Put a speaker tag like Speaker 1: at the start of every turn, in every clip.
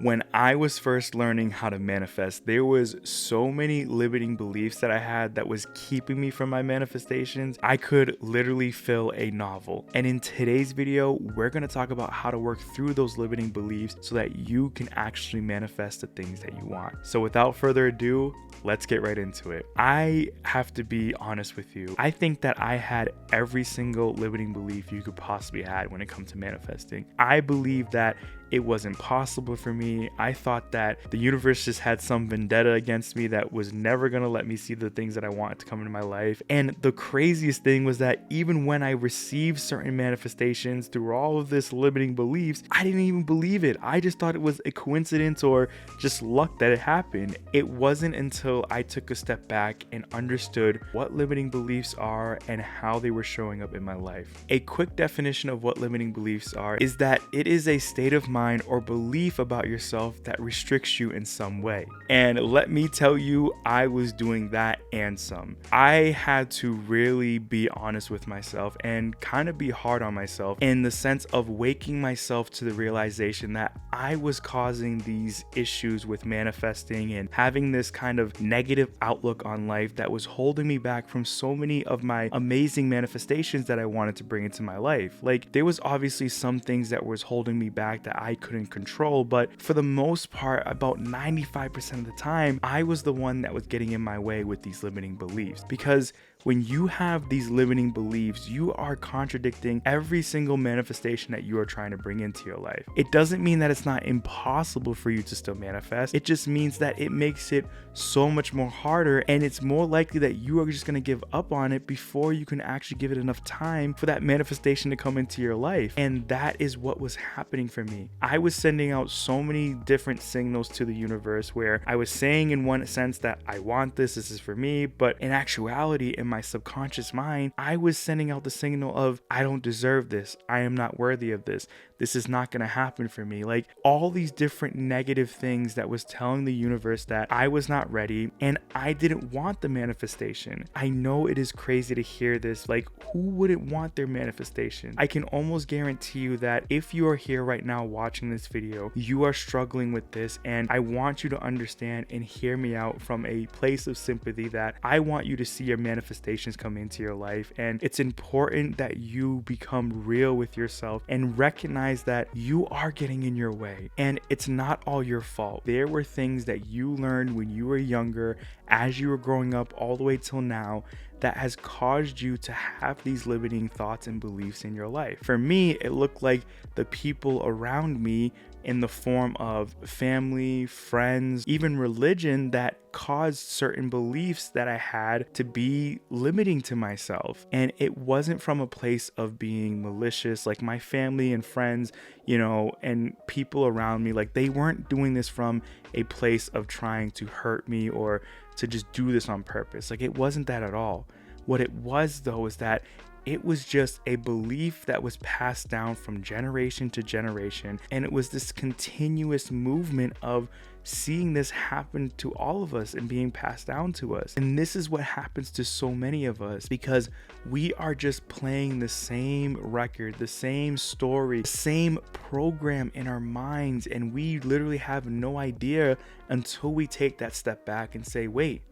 Speaker 1: When I was first learning how to manifest, there was so many limiting beliefs that I had that was keeping me from my manifestations. I could literally fill a novel. And in today's video, we're going to talk about how to work through those limiting beliefs so that you can actually manifest the things that you want. So without further ado, let's get right into it. I have to be honest with you. I think that I had every single limiting belief you could possibly have when it comes to manifesting. I believe that it was impossible for me. I thought that the universe just had some vendetta against me that was never gonna let me see the things that I wanted to come into my life. And the craziest thing was that even when I received certain manifestations through all of this limiting beliefs, I didn't even believe it. I just thought it was a coincidence or just luck that it happened. It wasn't until I took a step back and understood what limiting beliefs are and how they were showing up in my life. A quick definition of what limiting beliefs are is that it is a state of mind or belief about yourself that restricts you in some way. And let me tell you, I was doing that and some. I had to really be honest with myself and kind of be hard on myself in the sense of waking myself to the realization that I was causing these issues with manifesting and having this kind of negative outlook on life that was holding me back from so many of my amazing manifestations that I wanted to bring into my life. Like, there was obviously some things that was holding me back that I couldn't control, but for the most part, about 95% of the time, I was the one that was getting in my way with these limiting beliefs. Because when you have these limiting beliefs, you are contradicting every single manifestation that you are trying to bring into your life. It doesn't mean that it's not impossible for you to still manifest. It just means that it makes it so much more harder, and it's more likely that you are just going to give up on it before you can actually give it enough time for that manifestation to come into your life. And that is what was happening for me. I was sending out so many different signals to the universe where I was saying in one sense that I want this is for me, but in actuality, in my subconscious mind, I was sending out the signal of I don't deserve this, I am not worthy of this is not going to happen for me. Like, all these different negative things that was telling the universe that I was not ready and I didn't want the manifestation. I know it is crazy to hear this. Like, who wouldn't want their manifestation? I can almost guarantee you that if you are here right now watching this video, you are struggling with this, and I want you to understand and hear me out from a place of sympathy that I want you to see your manifestations come into your life. And it's important that you become real with yourself and recognize that you are getting in your way, and it's not all your fault. There were things that you learned when you were younger, as you were growing up all the way till now, that has caused you to have these limiting thoughts and beliefs in your life. For me, it looked like the people around me in the form of family, friends, even religion that caused certain beliefs that I had to be limiting to myself. And it wasn't from a place of being malicious. Like, my family and friends, and people around me, like, they weren't doing this from a place of trying to hurt me or to just do this on purpose. Like, it wasn't that at all. What it was, though, is that it was just a belief that was passed down from generation to generation. And it was this continuous movement of seeing this happen to all of us and being passed down to us. And this is what happens to so many of us, because we are just playing the same record, the same story, the same program in our minds. And we literally have no idea until we take that step back and say, wait,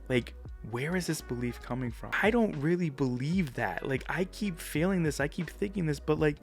Speaker 1: like, where is this belief coming from? I don't really believe that. Like, I keep feeling this, I keep thinking this, but like,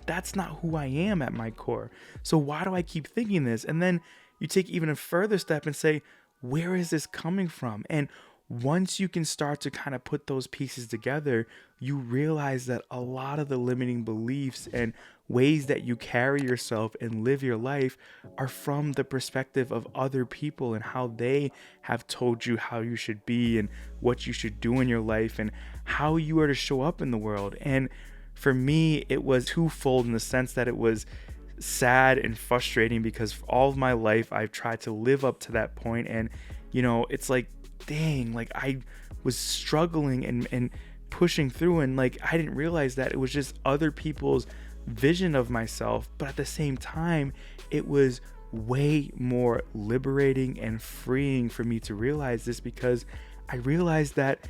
Speaker 1: that's not who I am at my core. So why do I keep thinking this? And then you take even a further step and say, where is this coming from? And once you can start to kind of put those pieces together, you realize that a lot of the limiting beliefs and ways that you carry yourself and live your life are from the perspective of other people and how they have told you how you should be and what you should do in your life and how you are to show up in the world. And for me, it was twofold in the sense that it was sad and frustrating, because for all of my life I've tried to live up to that point, and it's like, dang, like, I was struggling and pushing through, and like, I didn't realize that it was just other people's vision of myself. But at the same time, it was way more liberating and freeing for me to realize this, because I realized that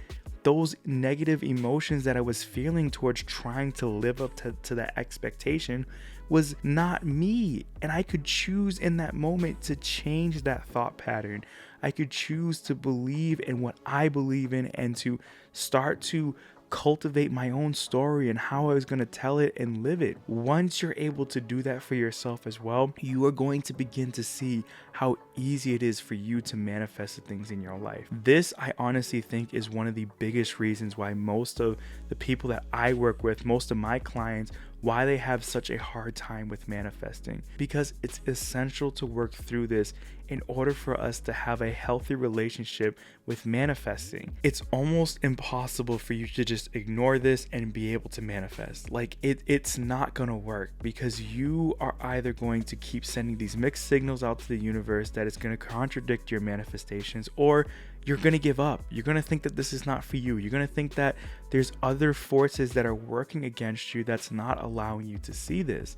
Speaker 1: those negative emotions that I was feeling towards trying to live up to that expectation was not me. And I could choose in that moment to change that thought pattern. I could choose to believe in what I believe in and to start to cultivate my own story and how I was going to tell it and live it. Once you're able to do that for yourself as well, you are going to begin to see how easy it is for you to manifest the things in your life. This, I honestly think, is one of the biggest reasons why most of the people that I work with, most of my clients, why they have such a hard time with manifesting, because it's essential to work through this in order for us to have a healthy relationship with manifesting. It's almost impossible for you to just ignore this and be able to manifest. Like it's not gonna work, because you are either going to keep sending these mixed signals out to the universe that is going to contradict your manifestations, or you're going to give up. You're going to think that this is not for you. You're going to think that there's other forces that are working against you that's not allowing you to see this.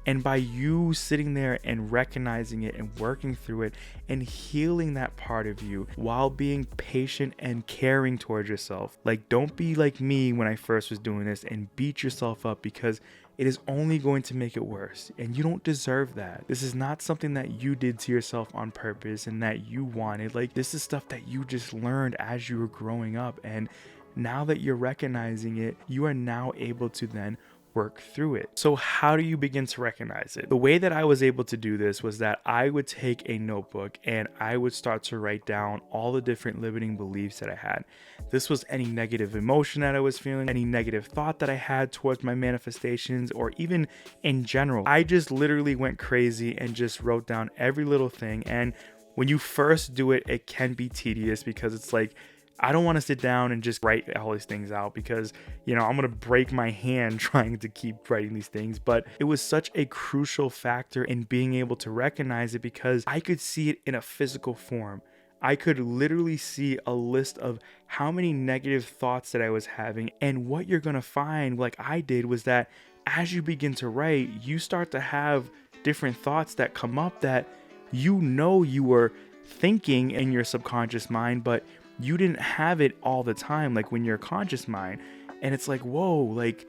Speaker 1: And by you sitting there and recognizing it and working through it and healing that part of you while being patient and caring towards yourself, like, don't be like me when I first was doing this and beat yourself up, because it is only going to make it worse, and you don't deserve that. This is not something that you did to yourself on purpose and that you wanted. Like, this is stuff that you just learned as you were growing up, and now that you're recognizing it, you are now able to then work through it. So how do you begin to recognize it? The way that I was able to do this was that I would take a notebook and I would start to write down all the different limiting beliefs that I had. This was any negative emotion that I was feeling, any negative thought that I had towards my manifestations, or even in general. I just literally went crazy and just wrote down every little thing. And when you first do it, it can be tedious, because it's like, I don't want to sit down and just write all these things out, because, I'm going to break my hand trying to keep writing these things. But it was such a crucial factor in being able to recognize it, because I could see it in a physical form. I could literally see a list of how many negative thoughts that I was having. And what you're going to find, like I did, was that as you begin to write, you start to have different thoughts that come up that you were thinking in your subconscious mind, but you didn't have it all the time, like when your conscious mind. And it's like, whoa, like,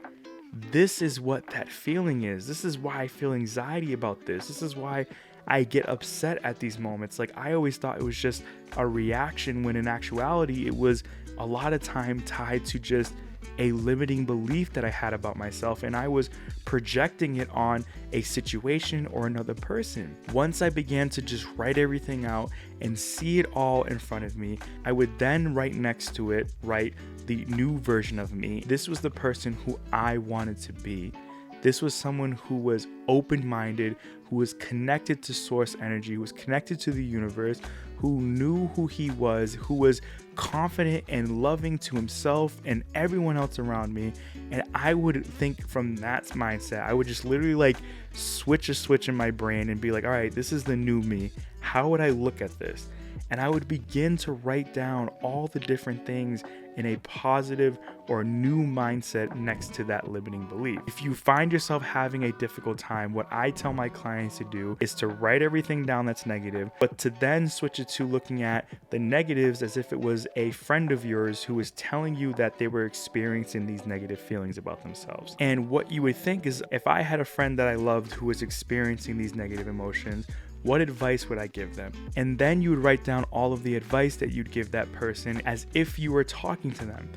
Speaker 1: this is what that feeling is. This is why I feel anxiety about this. This is why I get upset at these moments. Like, I always thought it was just a reaction, when in actuality, it was a lot of time tied to just a limiting belief that I had about myself, and I was projecting it on a situation or another person. Once I began to just write everything out and see it all in front of me, I would then right next to it write the new version of me. This was the person who I wanted to be. This was someone who was open-minded, who was connected to source energy, who was connected to the universe, who knew who he was, who was confident and loving to himself and everyone else around me. And I would think from that mindset, I would just literally like switch a switch in my brain and be like, all right, this is the new me. How would I look at this? And I would begin to write down all the different things in a positive or new mindset next to that limiting belief. If you find yourself having a difficult time, what I tell my clients to do is to write everything down that's negative, but to then switch it to looking at the negatives as if it was a friend of yours who was telling you that they were experiencing these negative feelings about themselves. And what you would think is, if I had a friend that I loved who was experiencing these negative emotions, what advice would I give them? And then you would write down all of the advice that you'd give that person as if you were talking to them.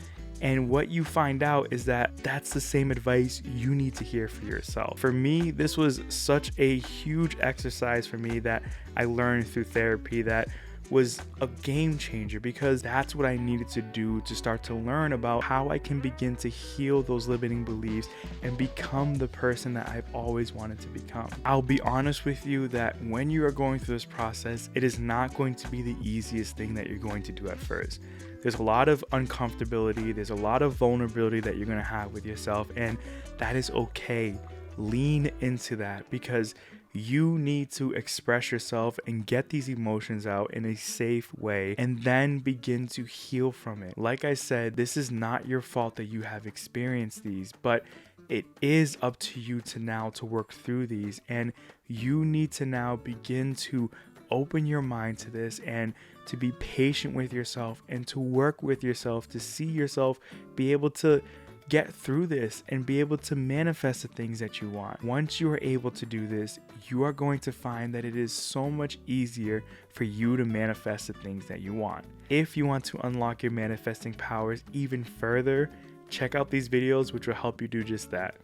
Speaker 1: And what you find out is that that's the same advice you need to hear for yourself. For me, this was such a huge exercise for me that I learned through therapy that was a game changer, because that's what I needed to do to start to learn about how I can begin to heal those limiting beliefs and become the person that I've always wanted to become. I'll be honest with you that when you are going through this process, it is not going to be the easiest thing that you're going to do at first. There's a lot of uncomfortability, there's a lot of vulnerability that you're going to have with yourself, and that is okay. Lean into that, because you need to express yourself and get these emotions out in a safe way, and then begin to heal from it. Like I said, this is not your fault that you have experienced these, but it is up to you to now to work through these, and you need to now begin to open your mind to this and to be patient with yourself and to work with yourself to see yourself be able to get through this and be able to manifest the things that you want. Once you are able to do this, you are going to find that it is so much easier for you to manifest the things that you want. If you want to unlock your manifesting powers even further, check out these videos which will help you do just that.